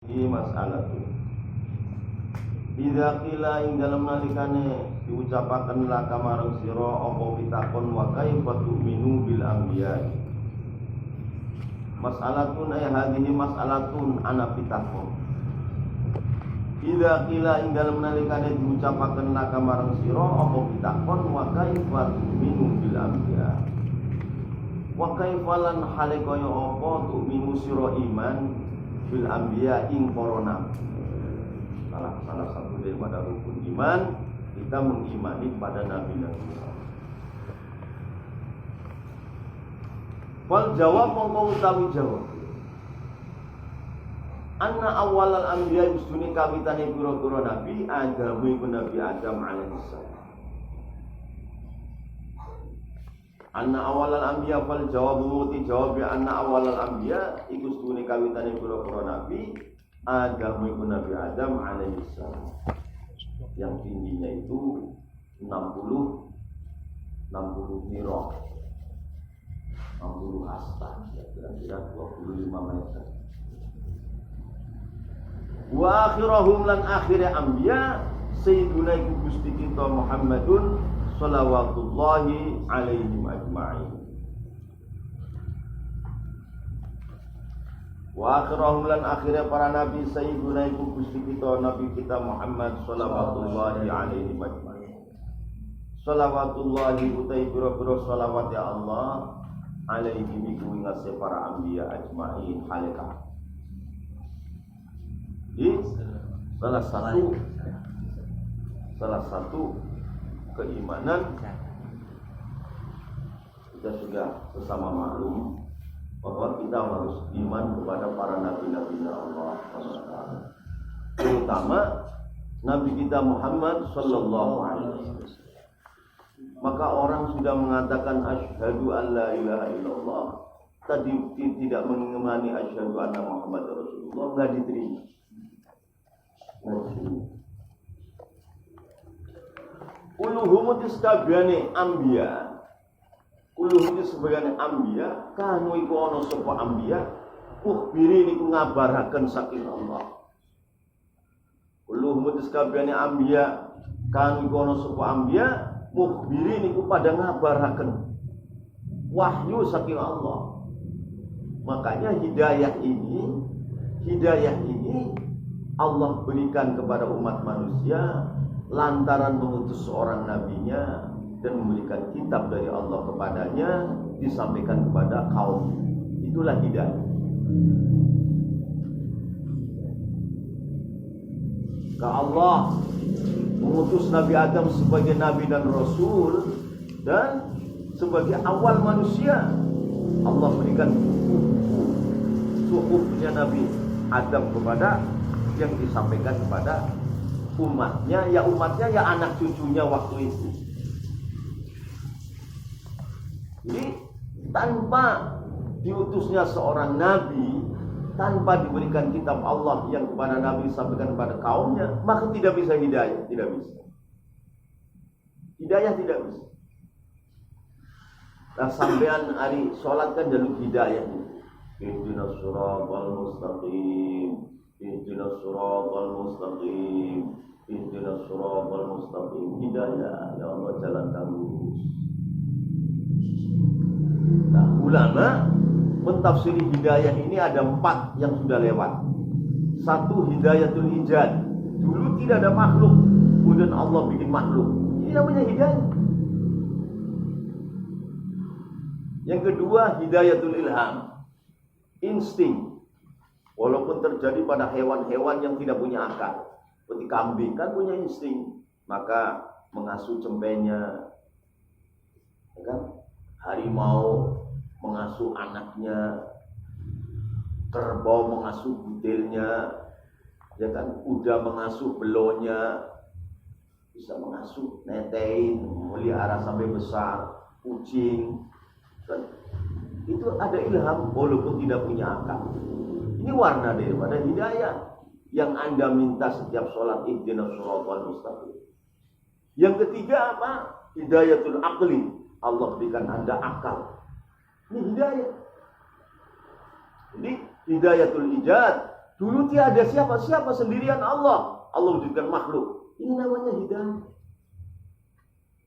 Masalah tu Idza qila ing dalam nalikane diucapaken laka marang sira apa pitakon wa kaifa tu'minu bil anbiya. Mas'alatun ay hadhihi mas'alatun ana pitakon. Idza qila ing dalam nalikane diucapaken laka marang sira apa pitakon wa kaifa tu'minu bil anbiya. Wa kaifa lan hale kaya apa tu'minu sira iman bil anbiya ing para nabi. Salah satu daripada rukun iman kita mengimani pada nabi-nabi. Wal jawab mongko utawi jawab. Anna awalal anbiya ustune kawitane pira-pira nabi Adam iku Nabi Adam alaihi salam. Anna awalal anbiya fal jawab muti jawab ya anna awalal anbiya iku ustune kawitane pira-pira nabi Adam iku Nabi Adam alaihi salam. Yang tingginya itu 60 miro 60 hasta, ya kira-kira 25 meter. Wa akhirahum lan akhire anbiya sayyiduna iku Gusti kita Muhammadun shalawatullahi alaihim ajma'in. Wa akhirahum lan akhirnya para nabi sayyiduna iku Gusti kita nabi kita Muhammad shalawatullahi alaihi majma'in. Shalawatullahi utai pira-pira shalawat ya Allah alaihi iku ngase para anbiya ajma'in halika. Ini salah satu keimanan kita sudah bersama maklum bahwa kita harus iman kepada para nabi-nabi Allah, terutama Nabi kita Muhammad sallallahu alaihi wasallam. Maka orang sudah mengatakan asyhadu an la ilaha illallah, tadi tidak mengimani asyhadu anna Muhammad Rasulullah, enggak diterima. Uluhum istabiane anbiya. Uluh itu sebagian anbiya, kanu iku ana sapa anbiya, ukhbiri niku ngabaraken saking Allah. Uluh itu sebagian anbiya, kanu iku ana sapa anbiya, ukhbiri niku pada ngabaraken wahyu saking Allah. Makanya hidayah ini Allah berikan kepada umat manusia lantaran mengutus seorang nabinya dan memberikan kitab dari Allah kepadanya disampaikan kepada kaum. Itulah hidayah. Allah mengutus Nabi Adam sebagai nabi dan rasul dan sebagai awal manusia. Allah berikan suhufnya Nabi Adam kepada yang disampaikan kepada umatnya ya anak cucunya waktu itu. Jadi tanpa diutusnya seorang nabi, tanpa diberikan kitab Allah yang kepada nabi disampaikan kepada kaumnya, maka tidak bisa hidayah, tidak bisa. Hidayah tidak bisa. Nah, sampean hari sholat kan jalur hidayah. Ihdinas siratal mustaqim, ihdinas siratal mustaqim, ihdinas siratal mustaqim. Hidayah, ya Allah jalan kami lurus. Nah, ulama mentafsiri hidayah ini ada 4 yang sudah lewat. 1 hidayatul ijad. Dulu tidak ada makhluk, kemudian Allah bikin makhluk. Ini namanya hidayah. Yang kedua hidayatul ilham. Insting. Walaupun terjadi pada hewan-hewan yang tidak punya akal. Seperti kambing kan punya insting, maka mengasuh cempenya, ya kan? Harimau mengasuh anaknya, kerbau mengasuh budelnya, ya kan? Kuda mengasuh belonya, bisa mengasuh, netein, melihara sampai besar, kucing, kan? Itu ada ilham walaupun tidak punya akal. Ini warna daripada hidayah yang Anda minta setiap sholat, ihdinas siratal mustaqim. Yang ketiga apa? Hidayatul aqli. Allah berikan Anda akal. Ini hidayah. Jadi hidayatul ijad Dulu tiada siapa-siapa, sendirian Allah. Allah wujudkan makhluk. Ini namanya hidayah.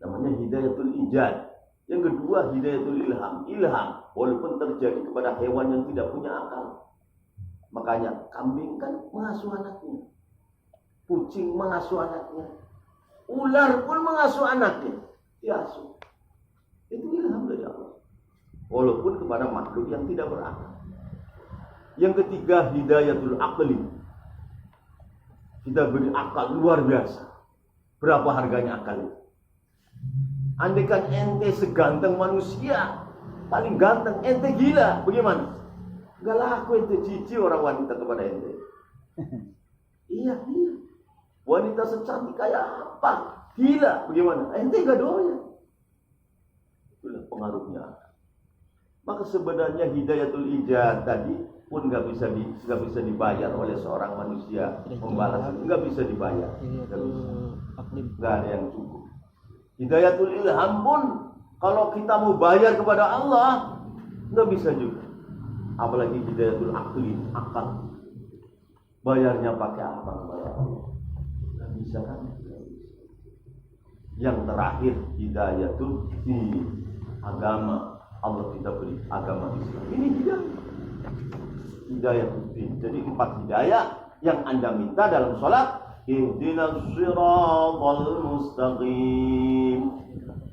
Namanya hidayatul ijad. Yang kedua hidayatul ilham. Ilham walaupun terjadi kepada hewan yang tidak punya akal. Makanya kambing kan mengasuh anaknya, kucing mengasuh anaknya, ular pun mengasuh anaknya, diasuh. Itu ilham dari Allah. Walaupun kepada makhluk yang tidak berakal. Yang ketiga hidayatul aqli. Kita beri akal luar biasa. Berapa harganya akal itu? Andaikan ente seganteng manusia, paling ganteng, ente gila, bagaimana? Gak laku ente, cici orang wanita kepada ente. Iya. Wanita secantik kayak apa? Gila, bagaimana? Ente gak doyan. Itulah pengaruhnya. Maka sebenarnya hidayatul ijad tadi pun gak bisa dibayar oleh seorang manusia. Membalas, gak bisa dibayar. Gak ada yang cukup. Hidayatul ilham pun kalau kita mau bayar kepada Allah gak bisa juga. Apalagi hidayatul akli, akal. Bayarnya pakai apa kepada Allah? Gak bisa kan? Yang terakhir hidayatul di agama. Allah kita beri agama Islam. Ini hidayatul din. Jadi 4 hidayah yang Anda minta dalam sholat. Ihdinas siratal mustaqim.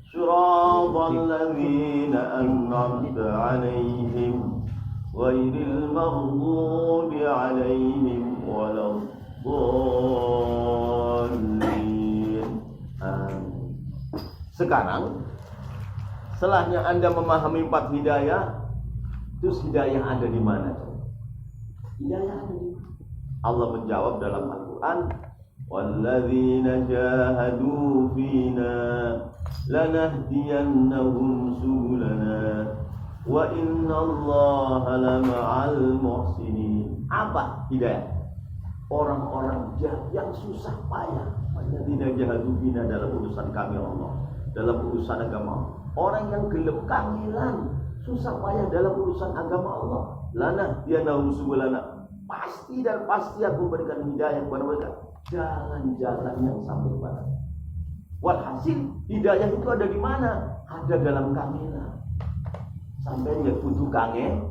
Siratal ladzina an'amta 'alaihim ghairil maghdubi 'alaihim waladdallin. Sekarang setelahnya Anda memahami 4 hidayah, terus hidayah ada di mana? Hidayah ada di mana? Allah menjawab dalam Al-Quran, walladzina jahadu fina lanahdiyannahum subulana wa innallaha lama'al muhsinin. Apa hidayah? Orang-orang yang susah payah, walladzina jahadu fina dalam urusan kami Allah, dalam urusan agama. Orang yang gelap kangilan, susah payah dalam urusan agama Allah. Lanahdiyannahum subulana. Pasti dan pasti aku berikan hidayah kepada mereka, jalan-jalan yang sampai kepada. Walhasil hidayah itu ada di mana? Ada dalam kangelan. Sampai dia butuh kangen.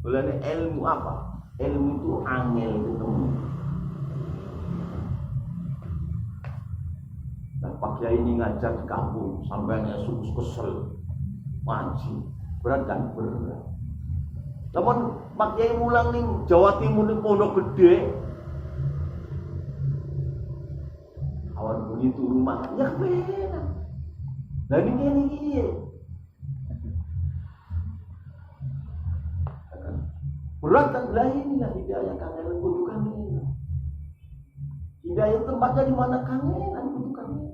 Boleh ilmu apa? Ilmu itu angel ketemu. Nah, Pak Kiai ini ngajar di kampung, sampainya sukus kesel, mancing, berat kan? Berat. Namun Pak Kiai mulang nih Jawa Timur nih Pondok Gede, awan begitu rumah, ya beda. Nah ini berat kan? Lah inilah hidayah kangelan butuh kangelan. Hidayah tempatnya di mana? Kangelan butuh kangelan.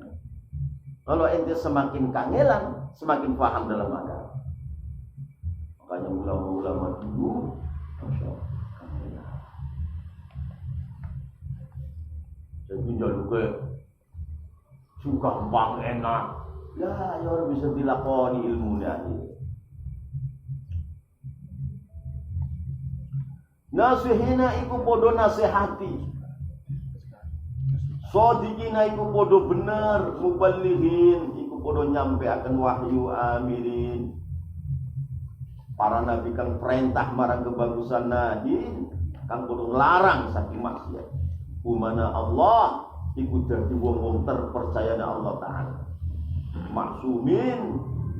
Kalau ente semakin kangelan, semakin paham dalam agama. Makanya ulama-ulama dulu, masya Allah, kangelan. Jadi jalur ke gampang enak. Ya, orang bisa dilakoni ilmunya ini. Nasihina iku podo nasihati. Sodikina iku podo bener. Muballighin iku podo nyampe akan wahyu amirin. Para nabi kang perintah marang kebagusan nahin, kang podo larang saking maksiat. Umana Allah iku dadi wong-wong terpercayane Allah Ta'ala. Maksumin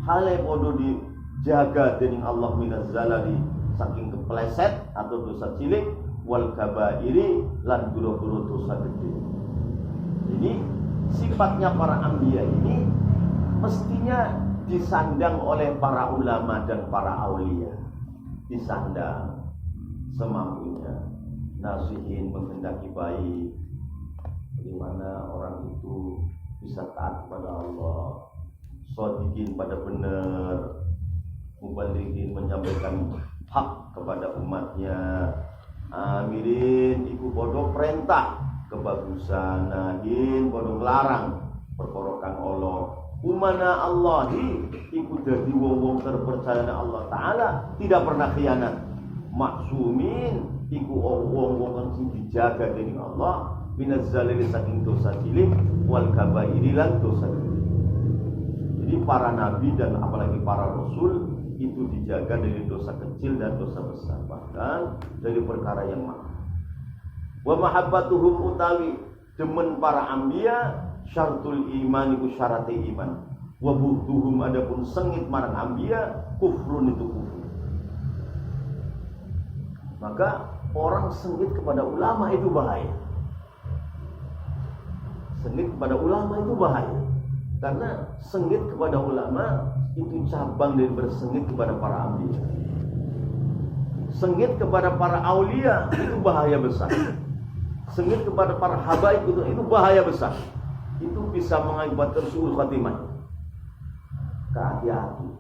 hale podo dijaga dening Allah minaz zalali saking kepleset atau dosa cilik wal kabairi lan duro-duro dosa gede. Jadi sifatnya para anbiya ini mestinya disandang oleh para ulama dan para aulia. Disandang semampunya, nasihin menghendaki baik. Bagaimana orang itu bisa taat kepada Allah, shodiqin pada benar, mubalighin menyampaikan hak kepada umatnya, amirin iku podo perintah kebagusan, nahin podo larang perkorokan Allah. Umana Allahi iku dadi wong-wong terpercaya Allah Ta'ala, tidak pernah khianat. maksumin iku wong-wong sing dijaga dening Allah minaz zalil saking dosa cilik wal kabairi lan dosa gede. Jadi para nabi dan apalagi para rasul itu dijaga dari dosa kecil dan dosa besar, bahkan dari perkara yang mahal. Wa mahabbatuhum utawi demen para anbiya syartul iman iku syarat iman. Wa buhduhum adapun sengit marang anbiya kufrun itu kufur. Maka orang sengit kepada ulama itu bahaya. Sengit kepada ulama itu bahaya. Karena sengit kepada ulama itu cabang dari bersengit kepada para anbiya. Sengit kepada para aulia itu bahaya besar. Sengit kepada para habaib itu bahaya besar. Itu bisa mengakibatkan suul khatimah. Hati-hati.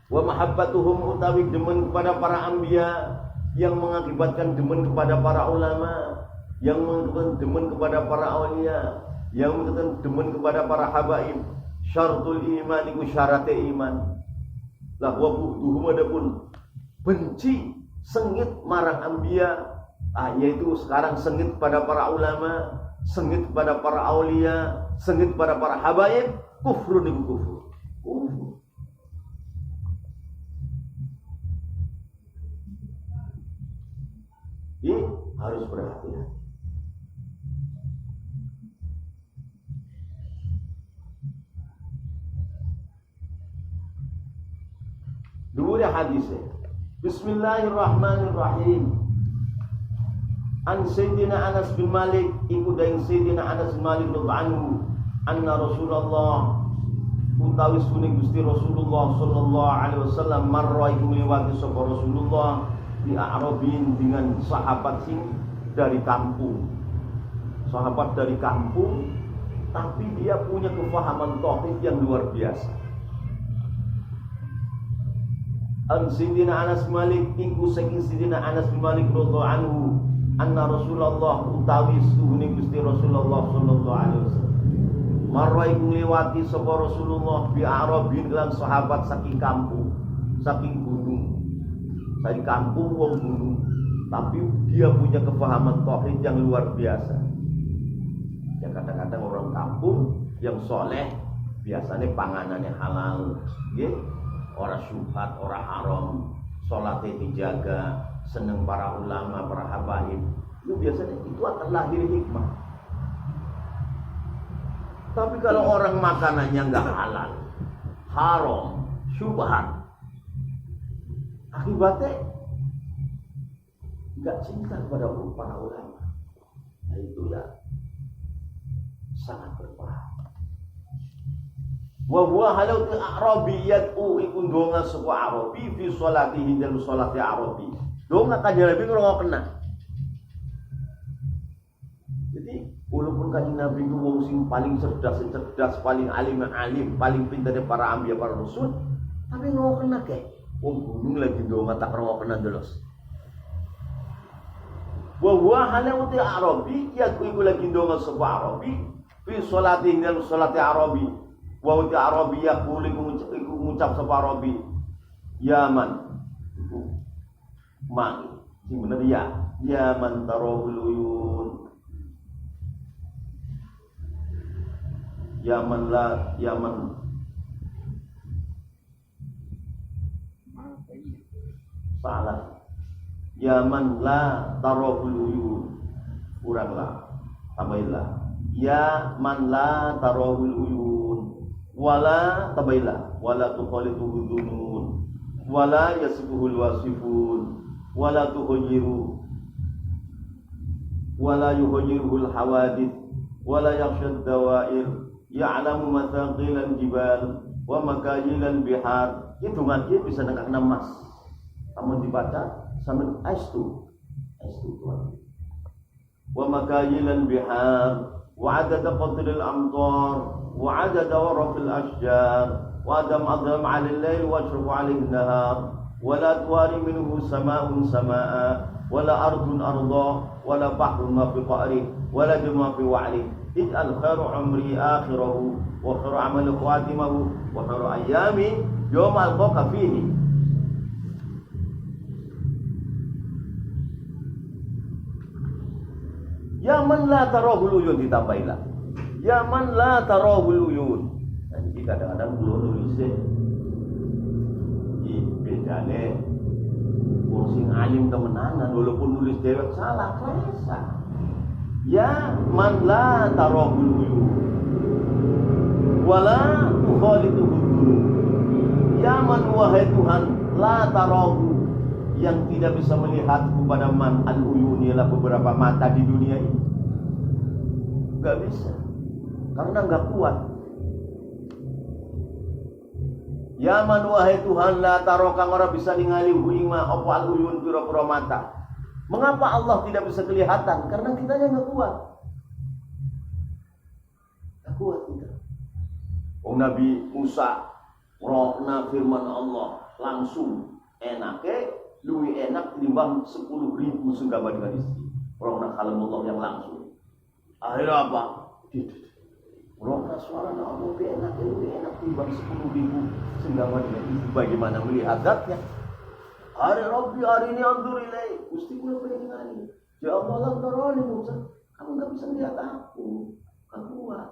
Wa mahabbatuhum utawi demen kepada para anbiya yang mengakibatkan demen kepada para ulama, yang mengakibatkan demen kepada para aulia, yang mengakibatkan demen kepada para habaib. Syaratul iman iku syaratnya iman. Lah wa buhduhum adapun benci sengit marang anbiya, yaitu sekarang sengit pada para ulama, sengit pada para aulia, sengit pada para habaib, kufrun iku kufur. Kufur. Jadi harus berhati-hati. Dua hadisnya. Bismillahirrahmanirrahim. An Sayyidina Anas bin Malik iku daing Sayyidina Anas bin Malik radhiyallahu anhu anna Rasulullah utawi sunni Gusti Rasulullah sallallahu alaihi wasallam marra iku liwati sapa Rasulullah di Arabin dengan sahabat sing dari kampung. Sahabat dari kampung tapi dia punya kefahaman tauhid yang luar biasa. An Sayyidina Anas bin Malik iku saking Sayyidina Anas bin Malik radhiyallahu anhu anna Rasulullah utawi suhune Gusti Rasulullah sallallahu alaihi wasallam marra iku liwati sapa Rasulullah bi Arabin lan sahabat saking kampung, saking gunung. Dari kampung wong gunung, tapi dia punya kefahaman tauhid yang luar biasa. Ya kadang-kadang orang kampung yang soleh biasanya panganannya halal, nggih. Ora syubhat, ora haram, salatnya dijaga, seneng para ulama, para habaib. Itu biasanya itu akan lahir hikmah. Tapi kalau orang makanannya enggak halal, haram, syubhat, akibatnya enggak cinta kepada para ulama. Nah itu ya sangat berbahaya. Wa huwa halau ti Arabi yad'u iku ndonga sapa Arabi fi sholatihi dalam sholati Arabi. Ndonga kanjeng Nabi ora kena. Jadi walaupun kanjeng Nabi itu wong sing paling cerdas, paling alim, paling pintar dari para anbiya, para rasul, tapi ora kena kae. Wong gunung lagi ndonga tak ora kena ndelos. Wa huwa halau ti Arabi yad'u iku lagi ndonga sapa Arabi fi sholatihi dalam sholati Arabi. Wa uti Arabi yaqul iku ngucap sapa Arabi Yaman iku man sing bener ya man tarahul uyun Yaman la Yaman salah Yaman la tarahul uyun kuranglah tambahilah ya man la tarahul uyun wala tabaila wala tukhalitu dunun wala yasifuhul wasifun wala tuhajiru wala yuhajiruhul hawadith wala yakhshad dawair ya'lamu mathaqilan jibal wa makayilan bihar. Itu ngaji bisa nekak emas. Kamu dibaca sambil aistu Tuhan. Wa makayilan bihar wa adada qatril amtar وعدد ورق الأشجار وعدم أظلم على الليل واشرف عليه النهار ولا تواري منه سماء سماء ولا أرض أرضا ولا بحر ما في قعره ولا جمع في وعره اجعل خير عمري آخره وخير عمل خواتمه وخير أيامي Yaumal alqa fihi. Ya man la tarahul uyun ditambahilah. Ya man la tarahul uyun. Jadi kadang-kadang belum nulisnya bedane wong sing alim temenanan walaupun nulis dewek salah klesa. Ya man la tarahul uyun wala tukhalituhu dzunub. Ya man wahai Tuhan la tarahu yang tidak bisa melihat kepada man al-uyun ialah beberapa mata di dunia ini. Gak bisa karena gak kuat. Ya man wahai Tuhan la taro kang ora bisa ningali ing ma apa al-uyun pira-pira mata. Mengapa Allah tidak bisa kelihatan? Karena kitanya gak kuat. Gak kuat kita. Nabi Musa rohna firman Allah langsung enake luwih enak timbang 10.000 senggama dengan istri. Rohna kalamullah yang langsung. Akhirnya apa? Rohna suara Allah lebih enak timbang 10.000 senggama dengan istri. Bagaimana melihat zatnya? Hari Rabbi hari ini anzur ilai. Gusti kula pengen ningali. Ya Allah lan tarani Musa. Kamu enggak bisa melihat aku. Kamu kuat.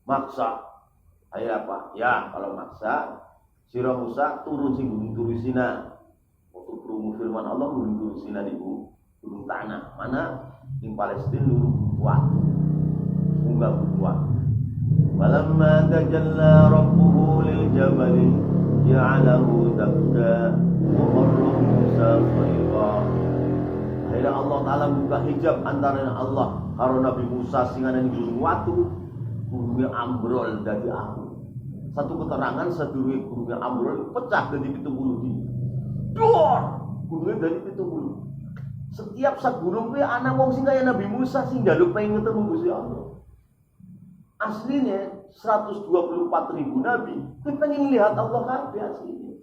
Maksa. Ayo apa? Ya, kalau maksa, sira Musa turun sing gunung Turi Sina. Waktu krungu firman Allah gunung Turi Sina di gunung tanah. Mana? Di Palestina dulu kuat. Enggak kuat. Walamma tajalla rabbuhu lil jabali ja'alahu dakka wa qarra Musa sa'iqa. Akhirnya Allah Ta'ala buka hijab antara Allah karo Nabi Musa sing ana di gunung watu. Gunungnya ambrol dari aku. Satu keterangan sedurunge gunungnya ambrol pecah dari 70 di. Dor! Gunungnya dari 70. Setiap sak gunung kuwi ana wong sing kaya Nabi Musa sing njaluk pengen ketemu Gusti Allah. Aslinya 124.000 nabi kuwi pengen lihat Allah kabeh aslinya.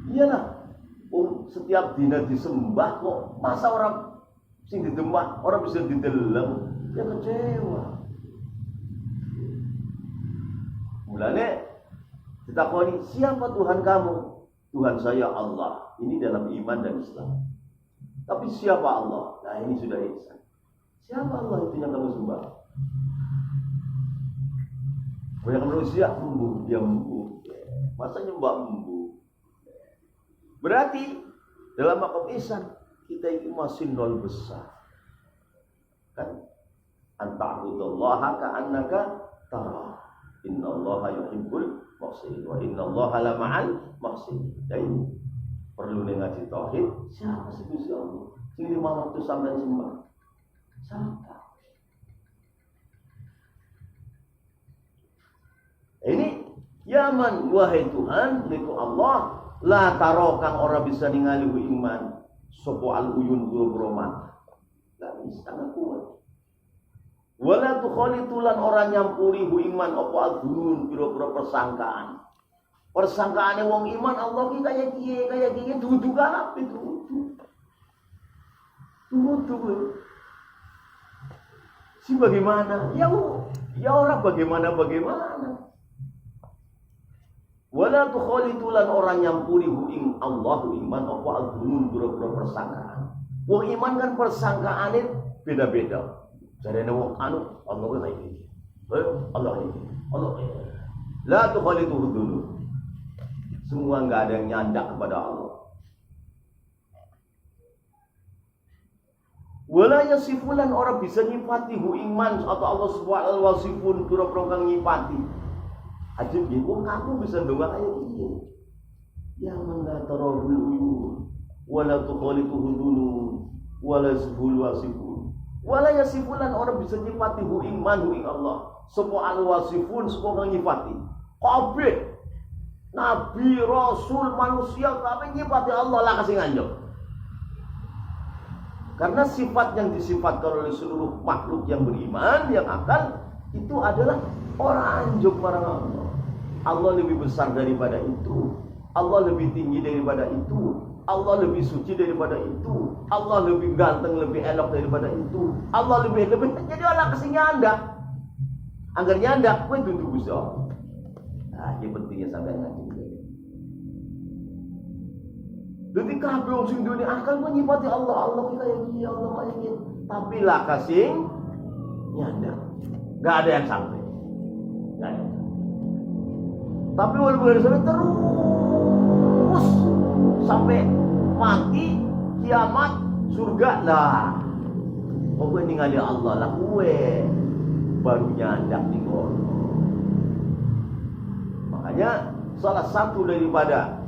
Iyalah. Setiap dina disembah kok masa orang sing didembah orang bisa dideleng, ya kecewa. Mulane ditakoni, siapa Tuhan kamu? Tuhan saya Allah. Ini dalam iman dan Islam. Tapi siapa Allah? Nah ini sudah ihsan. Siapa Allah itu yang kamu sembah? Banyak manusia embu, dia embu. Masa nyembah embu? Berarti dalam makom ihsan kita itu masih nol besar. Kan? Anta'budallaha ka'annaka tara. Innallaha yuhibbul muhsinin wa innallaha la ma'al muhsinin. Jadi perlu ngaji tauhid. Siapa sih Gusti Allah? Sing 5 waktu sampean sembah. Siapa? Ini yaman wahai Tuhan yaitu Allah la taro kang ora bisa ningali iman sapa al-uyun buru-buru. Gak bisa gak kuat. Wala tukhalitulan orang nyampuri hu iman apa al-dunun pira-pira persangkaan. Persangkaane wong iman Allah ki kaya kiye dudu kabeh dudu. Dudu. Si bagaimana? Ya orang bagaimana. Wala tukhalitulan orang nyampuri hu ing Allah iman apa al-dunun pira-pira persangkaan. Wong iman kan persangkaane beda-beda. Jarene wong anu Allah kuwi lagi. Allah ini. Allah. La tukhalituhu dulu. Semua enggak ada yang nyandak kepada Allah. Wala yasifulan orang bisa nyifati hu iman atau Allah subhanahu wa wasifun pura-pura kang nyifati. Ajib iki wong kamu bisa ndonga kaya iki. Ya man la tarahul uyun wala tukhalituhu dulu wala yasiful wasifun. Wala yasifulan orang bisa nyifati hu iman hu ing Allah. Semua al-wasifun semua nyifati. Kabeh nabi, rasul, manusia kabeh nyifati Allah lah kasih nganjuk. Karena sifat yang disifatkan oleh seluruh makhluk yang beriman, yang akal itu adalah orang anjuk marang Allah. Allah lebih besar daripada itu. Allah lebih tinggi daripada itu. Allah lebih suci daripada itu. Allah lebih ganteng, lebih elok daripada itu. Allah lebih. Jadi Allah kesini anda. Anggar nyandak, kowe dudu Gusti Allah. Nah, ini pentingnya sampai ngaji. Jadi kabeh wong sing duwe akal menyifati Allah, Allah kaya iki, Allah kaya iki. Tapi lah kasing nyandar. Enggak ada yang sampai. Enggak ada. Tapi walaupun sampai terus sampai mati, kiamat, surga lah. Kowe ningali Allah lah kowe baru nyandak ning kono. Makanya salah satu daripada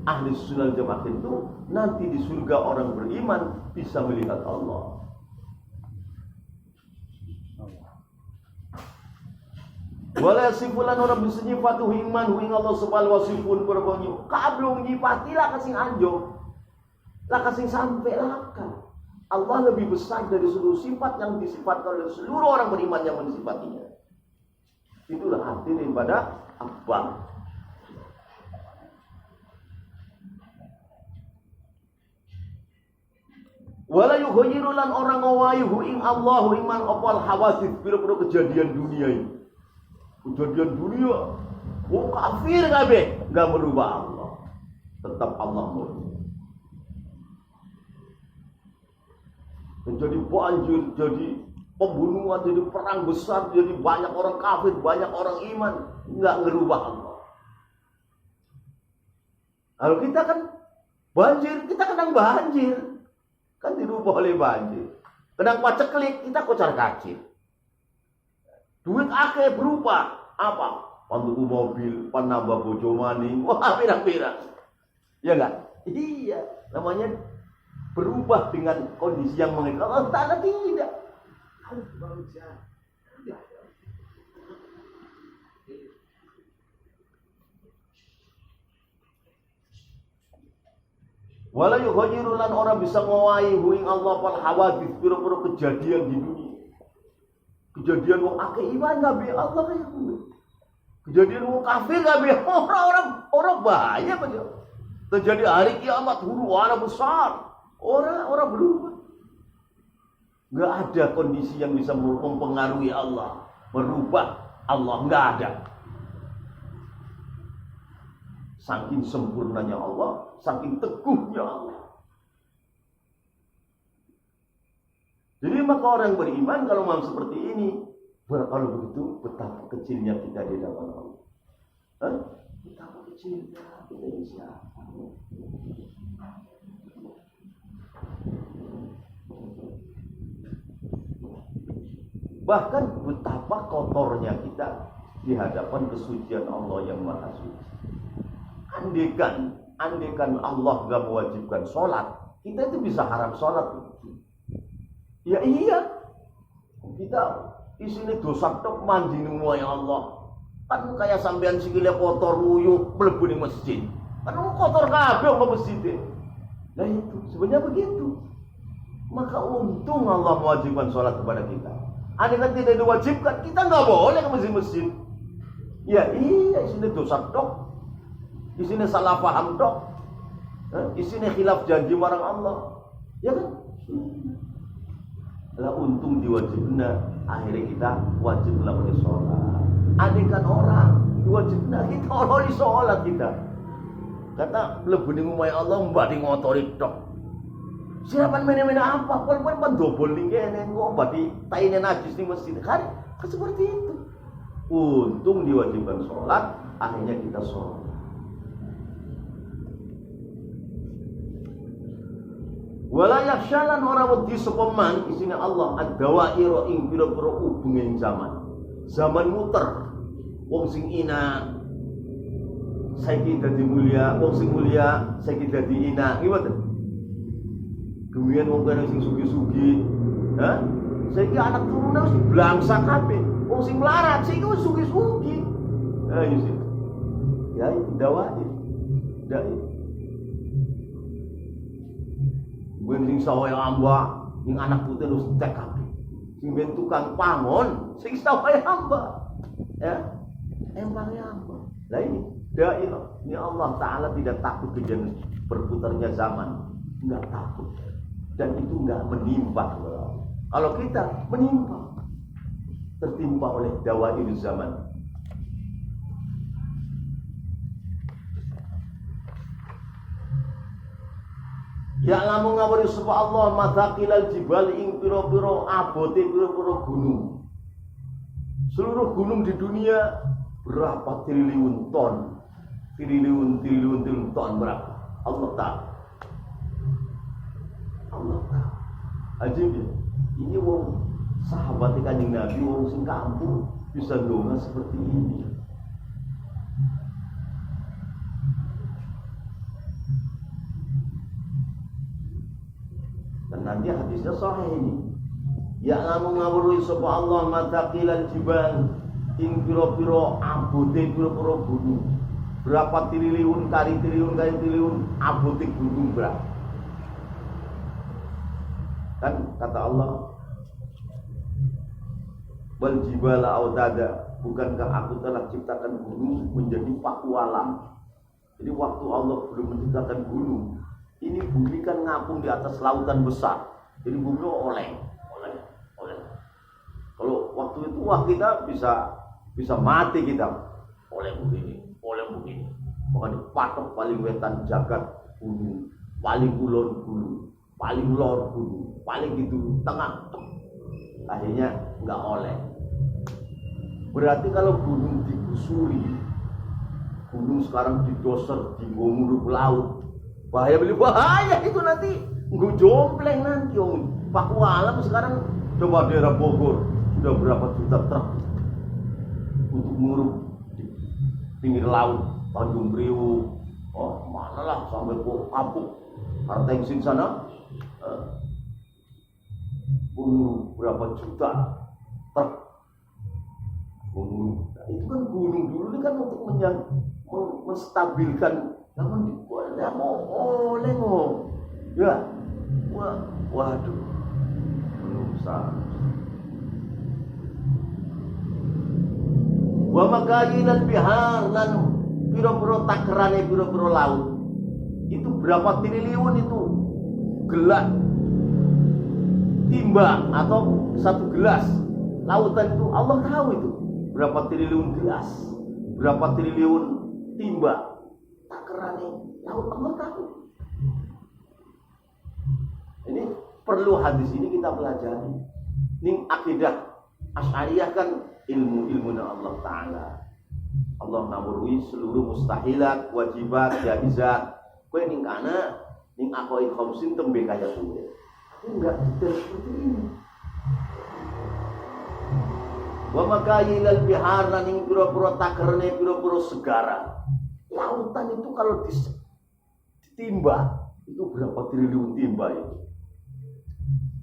ahli sunnah jamaah itu nanti di surga orang beriman bisa melihat Allah. Wala sifulan orang bisa nyifatu iman ing Allah subhanahu wa sifun berbunyi. Kablung nyifati lah kasing anjo. Lah kasing sampai lah kan. Allah lebih besar dari seluruh sifat yang disifatkan oleh seluruh orang beriman yang mensifatinya. Itulah arti daripada Akbar. Wala yughayyiru lan orang ngawayuhu ing Allahu iman opal hawadith pira-pira kejadian dunia ini. Kejadian dunia, kafir kabeh enggak merubah Allah. Tetap Allah merubah. Jadi banjir, jadi pembunuhan, jadi perang besar, jadi banyak orang kafir, banyak orang iman, enggak ngerubah Allah. Kalau kita kan banjir, kita kadang banjir. Kan dirubah oleh banjir. Kadang paceklik, kita kocar kacir. Duit akeh berubah apa? Pantuku mobil, panambah bojo maning, wah pirang-pirang. Ya enggak? Iya, namanya berubah dengan kondisi yang mengikut. Allah Ta'ala tidak. Wala yughayyiru lan orang bisa ngowahi ing Allah fal hawadith pira-pira kejadian di dunia. Kejadian wong akeh iman kabeh Allah kaya kuwi. Kejadian wong kafir kabeh orang bahaya aja. Terjadi hari kiamat huru-hara besar. Orang berubah. Enggak ada kondisi yang bisa mempengaruhi Allah, merubah Allah, enggak ada. Saking sempurnanya Allah, saking teguhnya Allah. Jadi maka orang beriman kalau mau seperti ini, kalau begitu betapa kecilnya kita di hadapan Allah. Betapa kecilnya kita di siapa? Bahkan betapa kotornya kita di hadapan kesucian Allah yang Maha Suci. Andekan Allah gak mewajibkan sholat, kita itu bisa haram sholat. Ya iya, kita di sini dosa tok mandi nunggu ya Allah. Kan kayak sampean sikile kotor uyuh mlebu ning masjid. Kan kotor kabeh ke masjid. Nah itu sebenarnya begitu. Maka untung Allah mewajibkan sholat kepada kita. Andai kan tidak diwajibkan, kita nggak boleh ke masjid-masjid. Ya iya, di sini dosa tok. Di sini salah paham dok. Di sini khilaf janji marang Allah. Ya kan? Lah untung diwajibna, akhirnya kita wajib melakukan sholat. Andaikan orang diwajibna, kita oleh sholat kita. Kata mlebu ning omahe Allah mbadi ngotori dok. Siapa mena-mena apa? Pol-pol pendobol ning kene kok mbadi taine najis di masjid. Kan seperti itu. Untung diwajibkan sholat, akhirnya kita sholat. Wala yakhshalan ora wedi sapa man isine Allah ad-dawaira ing pira-pira ubenging zaman. Zaman muter. Wong sing ina saiki dadi mulia, wong sing mulia saiki dadi ina. Nggih mboten? Kemudian wong kene sing sugih-sugih, saiki anak turune wis blangsa kabeh. Wong sing melarat saiki wis sugih-sugih. Ya sih. Ya itu dawair. Dawair. Gue sing sawah amba, yang anak putih harus cek kabeh. Sing ben tukang pangon, sing sawah amba. Ya, empang amba. Lah ini dairah. Ini Allah Ta'ala tidak takut kejadian berputarnya zaman. Enggak takut. Dan itu enggak menimpa. Kalau kita menimpa, tertimpa oleh dawair zaman. Ya lamun ngawuri sapa Allah mathaqilal jibal ing pira-pira abote pira-pira gunung. Seluruh gunung di dunia berapa triliun ton? Triliun ton berapa? Allah tahu. Allah tahu. Ajib ya. Ini wong sahabat Kanjeng Nabi wong sing kampung bisa donga seperti ini. Dan nanti hadisnya sahih ini. Ya lamun ngawruhi sapa Allah mataqilal jibal ing pira-pira abote pira-pira gunung. Berapa triliun kali triliun abote gunung berapa? Kan kata Allah wal jibala autada, bukankah aku telah ciptakan gunung menjadi paku alam. Jadi waktu Allah belum menciptakan gunung, ini bumi kan ngapung di atas lautan besar. Jadi bumi oleh. Kalau waktu itu wah kita bisa mati kita oleh begini. Maka dipatok paling wetan jagat gunung, paling kulon gunung, paling lor gunung, paling gitu tengah. Akhirnya nggak oleh. Berarti kalau gunung digusuri, gunung sekarang didoser, digumurup laut, bahaya itu nanti nggak jompleng nanti om. Paku alam sekarang coba daerah Bogor sudah berapa juta truk untuk ngurup di pinggir laut, Tanjung Priuk, mana lah sampai ke Kapuk, Artengsin sana, berapa juta truk gunung. Nah, itu kan gunung dulu ini kan untuk menstabilkan, namun dibuatnya oleh ya, waduh, belum sah. Wa makayilal bihar lan pira-pira takerane pira-pira laut. Itu berapa triliun itu? Gelas timba atau satu gelas lautan itu Allah tahu itu berapa triliun gelas, berapa triliun timba takerane laut Allah tahu. Ini perlu hadis ini kita pelajari. Ning akidah Asy'ariyah kan ilmu-ilmunya Allah Ta'ala. Allah namurui seluruh mustahilat, wajibat, jaizat. Kowe ning kana ning akoi khamsin tembe kaya kowe. Tapi enggak detail seperti ini. Wa makayilal bihar ning pira-pira takerane pira-pira segara. Lautan itu kalau ditimba itu berapa triliun timba itu.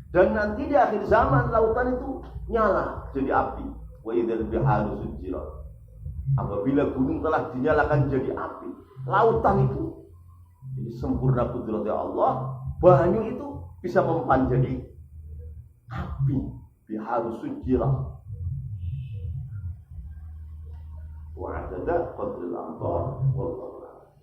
Dan nanti di akhir zaman lautan itu nyala jadi api. Wa idzal biharu sujirat. Apabila gunung telah dinyalakan jadi api, lautan itu jadi sempurna kudratnya Allah, banyu itu bisa mempan jadi api. Biharu sujirat. Wa adada qadril amtar wallahu a'lam.